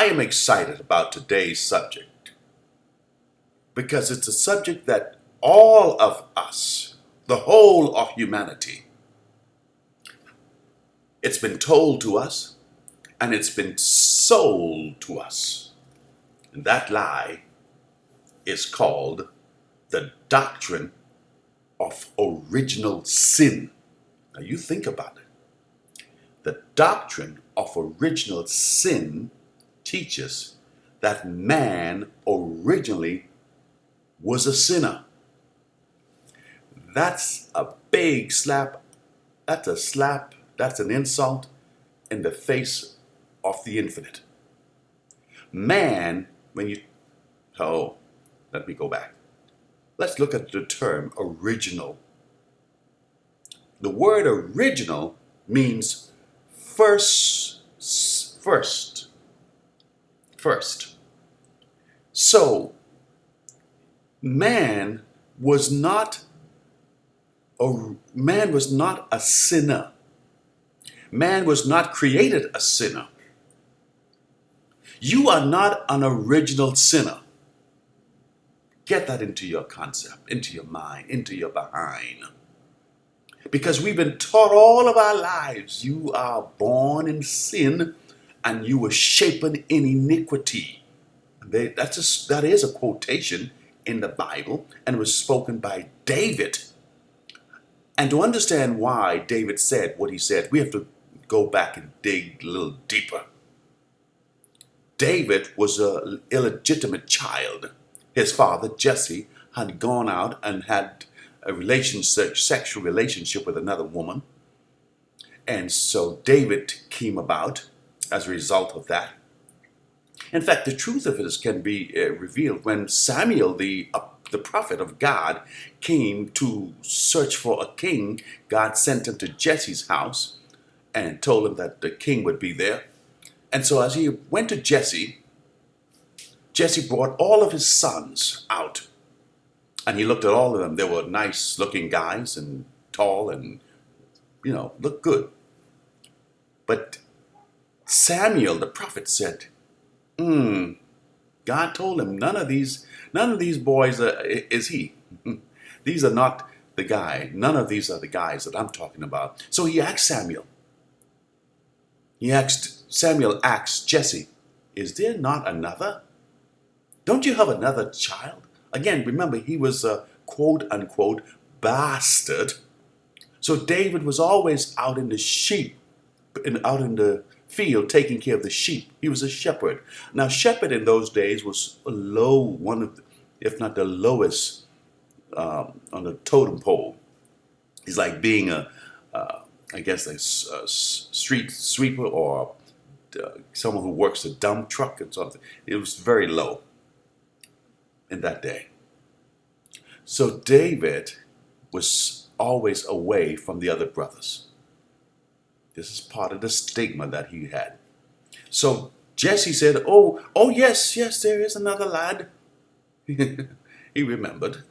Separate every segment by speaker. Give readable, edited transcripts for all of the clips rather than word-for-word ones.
Speaker 1: I am excited about today's subject because it's a subject that all of us, the whole of humanity, it's been told to us and it's been sold to us. And that lie is called the doctrine of original sin. Now you think about it. The doctrine of original sin teaches that man originally was a sinner. That's a big slap. That's a slap. That's an insult in the face of the infinite. Man, let me go back. Let's look at the term original. The word original means first. So, man was not a sinner. Man was not created a sinner. You are not an original sinner. Get that into your concept, into your mind, into your behind. Because we've been taught all of our lives, you are born in sin and you were shapen in iniquity. That is a quotation in the Bible and was spoken by David. And to understand why David said what he said, we have to go back and dig a little deeper. David was an illegitimate child. His father, Jesse, had gone out and had a sexual relationship with another woman. And so David came about as a result of that. In fact, the truth of this can be revealed when Samuel, the prophet of God, came to search for a king. God sent him to Jesse's house and told him that the king would be there. And so as he went to Jesse brought all of his sons out. And he looked at all of them. They were nice looking guys and tall and, looked good. But Samuel, the prophet, said, God told him, none of these boys is he. These are not the guy. None of these are the guys that I'm talking about. So he asked Samuel. Samuel asked Jesse, is there not another? Don't you have another child? Again, remember, he was a quote-unquote bastard. So David was always out in the field taking care of the sheep. He was a shepherd. Now, shepherd in those days was if not the lowest on the totem pole. He's like being a street sweeper or someone who works a dump truck and something. It was very low in that day. So David was always away from the other brothers. This is part of the stigma that he had. So Jesse said, oh yes, there is another lad. He remembered.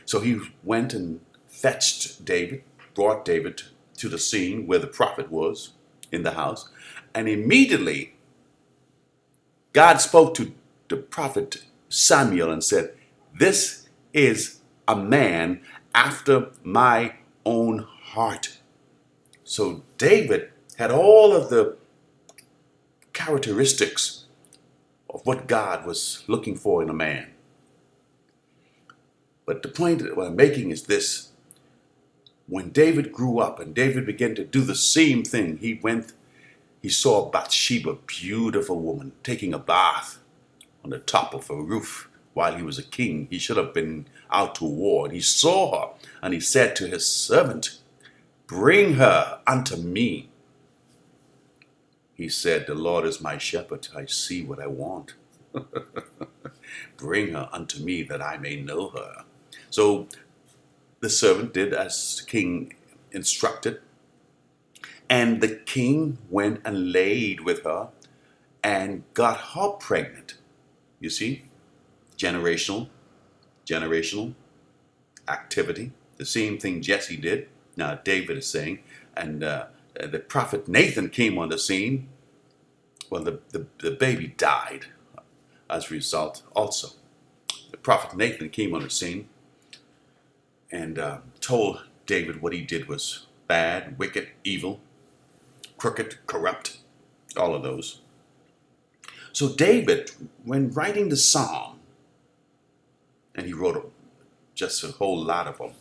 Speaker 1: So he went and fetched David, brought David to the scene where the prophet was in the house. And immediately God spoke to the prophet Samuel and said, this is a man after my own heart. So David had all of the characteristics of what God was looking for in a man. But the point that I'm making is this. When David grew up and David began to do the same thing, he saw Bathsheba, beautiful woman, taking a bath on the top of a roof while he was a king. He should have been out to war. And he saw her and he said to his servant, bring her unto me. He said, the Lord is my shepherd. I see what I want. Bring her unto me that I may know her. So the servant did as the king instructed. And the king went and laid with her and got her pregnant. You see, generational activity. The same thing Jesse did. Now David is saying, and the prophet Nathan came on the scene well, the baby died as a result also. The prophet Nathan came on the scene and told David what he did was bad, wicked, evil, crooked, corrupt, all of those. So David, when writing the psalm, and he wrote just a whole lot of them,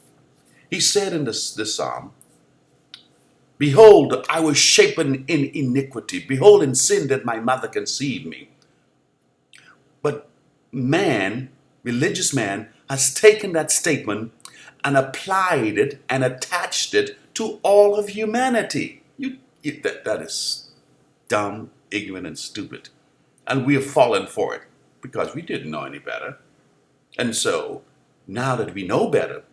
Speaker 1: he said in this psalm, "Behold, I was shapen in iniquity. Behold, in sin did my mother conceive me." But man, religious man, has taken that statement and applied it and attached it to all of humanity. That is dumb, ignorant, and stupid. And we have fallen for it because we didn't know any better. And so, now that we know better,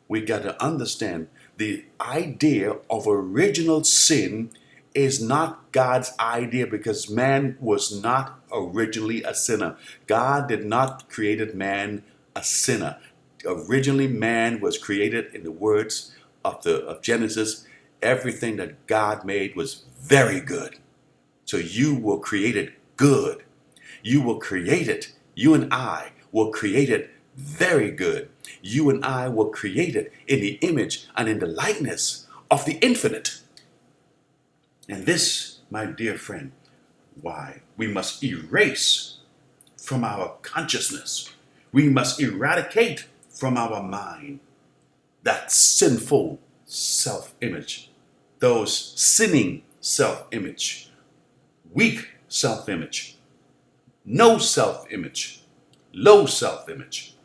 Speaker 1: we got to understand the idea of original sin is not God's idea, because man was not originally a sinner. God did not create man a sinner. Originally, man was created, in the words of Genesis, everything that God made was very good. So you were created good. You were created, you and I were created very good. You and I were created in the image and in the likeness of the infinite. And this, my dear friend, why we must erase from our consciousness, we must eradicate from our mind that sinful self-image, those sinning self-image, weak self-image, no self-image, low self-image,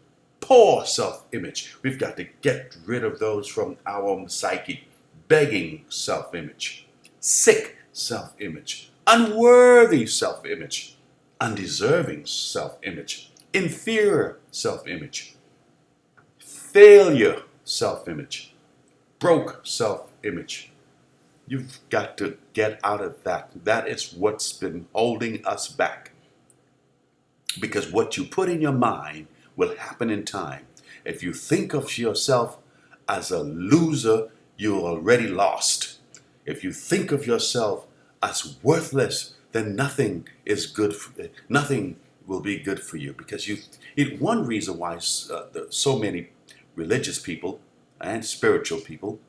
Speaker 1: poor self-image. We've got to get rid of those from our psyche. Begging self-image, sick self-image, unworthy self-image, undeserving self-image, inferior self-image, failure self-image, broke self-image. You've got to get out of that. That is what's been holding us back. Because what you put in your mind will happen in time. If you think of yourself as a loser, you're already lost. If you think of yourself as worthless, then nothing is good. Nothing will be good for you. Because one reason why so many religious people and spiritual people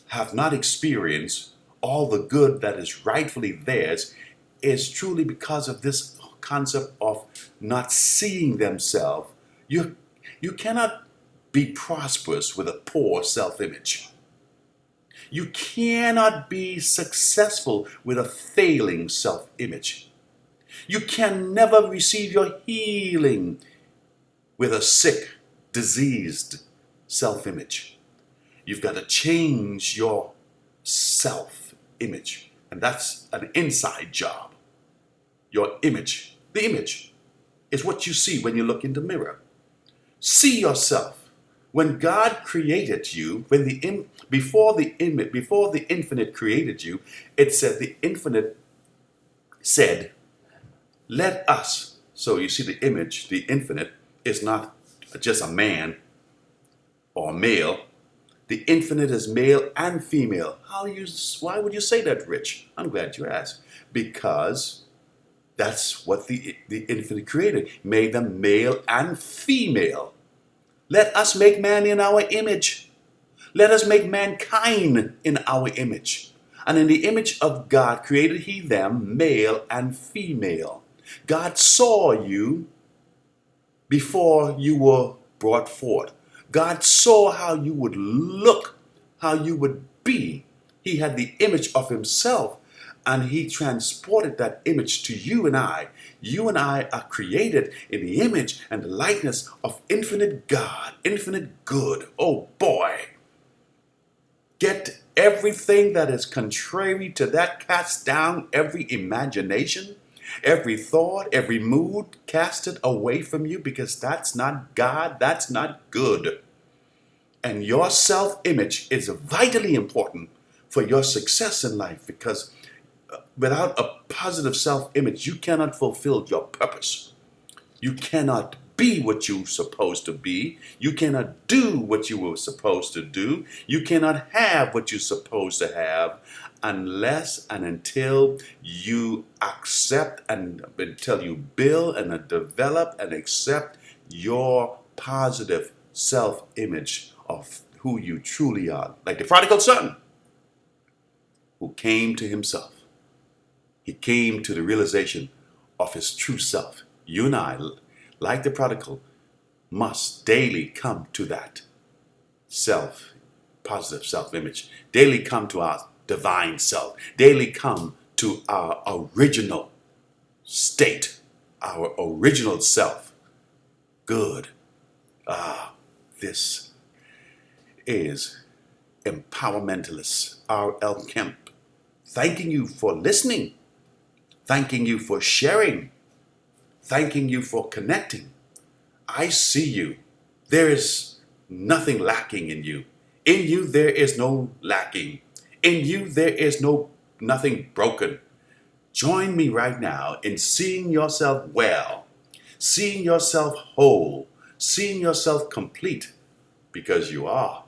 Speaker 1: have not experienced all the good that is rightfully theirs is truly because of this concept of not seeing themselves. You cannot be prosperous with a poor self-image. You cannot be successful with a failing self-image. You can never receive your healing with a sick, diseased self-image. You've got to change your self-image. And that's an inside job. Your image. The image is what you see when you look in the mirror. See yourself. When God created you, before the infinite created you, it said the infinite said, "Let us." So you see the image, the infinite, is not just a man or a male. The infinite is male and female. Why would you say that, Rich? I'm glad you asked. Because that's what the infinite created. Made them male and female. Let us make man in our image. Let us make mankind in our image. And in the image of God created he them, male and female. God saw you before you were brought forth. God saw how you would look, how you would be. He had the image of himself, and he transported that image to you and I. You and I are created in the image and the likeness of infinite God, infinite good. Oh boy. Get everything that is contrary to that, cast down every imagination, every thought, every mood, cast it away from you, because that's not God, that's not good. And your self-image is vitally important for your success in life, because without a positive self-image, you cannot fulfill your purpose. You cannot be what you're supposed to be. You cannot do what you were supposed to do. You cannot have what you're supposed to have. unless and until you accept and until you build and develop and accept your positive self-image of who you truly are. Like the prodigal son who came to himself. He came to the realization of his true self. You and I, like the prodigal, must daily come to that positive self-image. Daily come to our divine self. Daily come to our original state, our original self. Good. This is Empowermentalist RLKemp. Thanking you for listening. Thanking you for sharing. Thanking you for connecting. I see you. There is nothing lacking in you. In you, there is no lacking. In you, there is nothing broken. Join me right now in seeing yourself well, seeing yourself whole, seeing yourself complete, because you are.